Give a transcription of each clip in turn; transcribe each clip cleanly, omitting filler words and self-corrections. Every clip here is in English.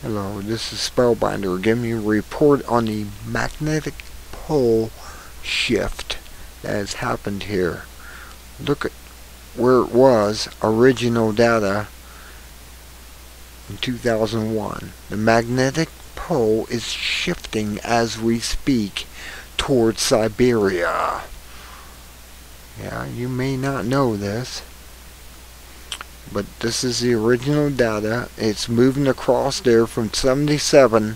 Hello, this is Spellbinder giving you a report on the magnetic pole shift that has happened here. Look at where it was original data in 2001. The magnetic pole is shifting as we speak towards Siberia. Yeah, you may not know this, but this is the original data. It's moving across there from 77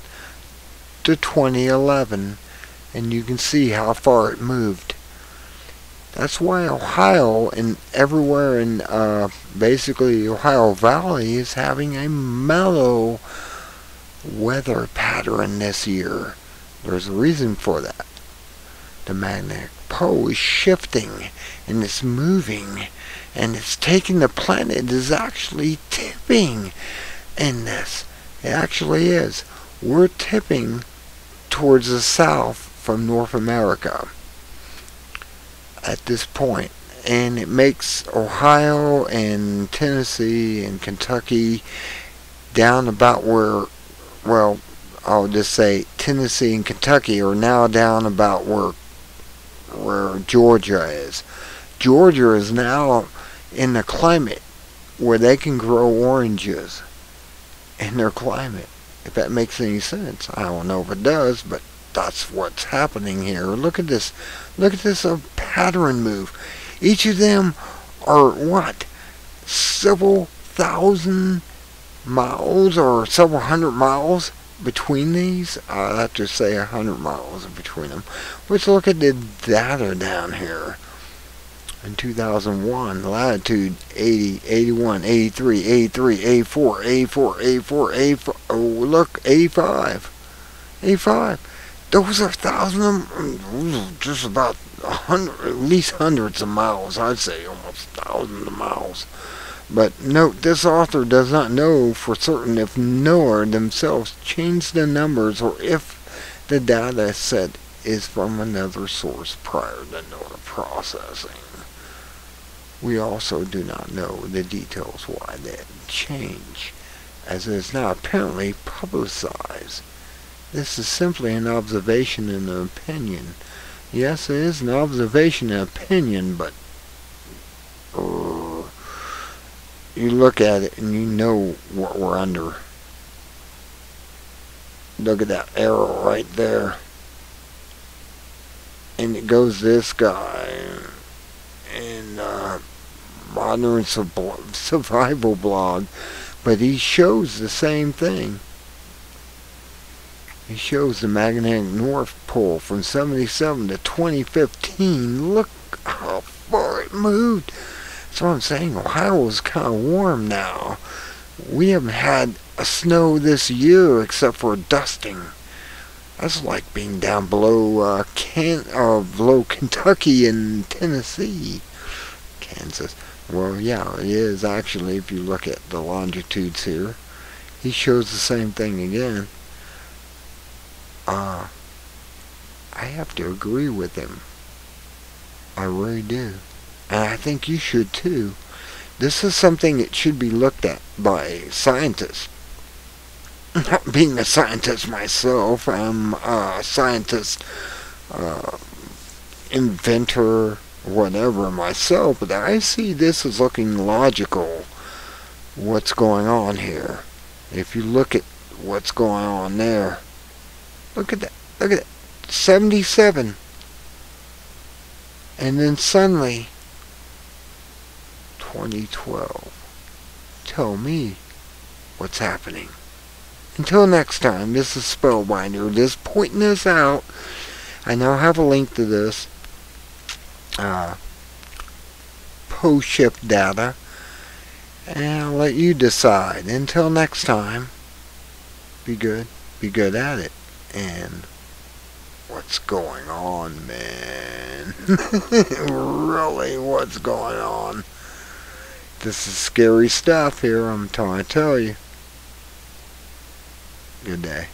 to 2011, and you can see how far it moved. That's why Ohio and everywhere in basically Ohio Valley is having a mellow weather pattern this year. There's a reason for that. The magnetic pole is shifting and it's moving and it's taking the planet. It is actually tipping in this. It actually is. We're tipping towards the south from North America at this point, and it makes Ohio and Tennessee and Kentucky down about where, well, I'll just say Tennessee and Kentucky are now down about where Georgia is. Georgia is now in the climate where they can grow oranges in their climate. If that makes any sense. I don't know if it does, but that's what's happening here. Look at this. Look at this pattern move. Each of them are what? Several thousand miles or several hundred miles between these. I'll have to say 100 miles between them. Let's look at the data down here. In 2001, latitude 80, 81, 83, 83, 84, 84, 84, 84. Oh, look, 85. 85. Those are thousands, just about 100, at least hundreds of miles. I'd say almost thousands of miles. But note, this author does not know for certain if NOAA themselves changed the numbers or if the data set is from another source prior to NOAA processing. We also do not know the details why that change, as it is now apparently publicized. This is simply an observation and an opinion. Yes, it is an observation and opinion, but you look at it and you know what we're under. Look at that arrow right there. And it goes this guy. And Modern Survival Blog, but he shows the same thing. He shows the magnetic North Pole from 77 to 2015. Look how far it moved. That's what I'm saying. Ohio is kind of warm now. We haven't had a snow this year except for a dusting. That's like being down below below Kentucky and Tennessee. Kansas. Well, yeah, it is actually, if you look at the longitudes here. He shows the same thing again. I have to agree with him. I really do. And I think you should too. This is something that should be looked at by scientists. Not being a scientist myself, I'm a scientist, inventor, whatever myself, but I see this as looking logical, what's going on here. If you look at what's going on there, look at that, 77, and then suddenly 2012. Tell me what's happening. Until next time, this is Spellbinder, just pointing this out. I now have a link to this post-shift data, and I'll let you decide. Until next time, be good at it. And what's going on, man? Really, what's going on? This is scary stuff here, I'm trying to tell you. Good day.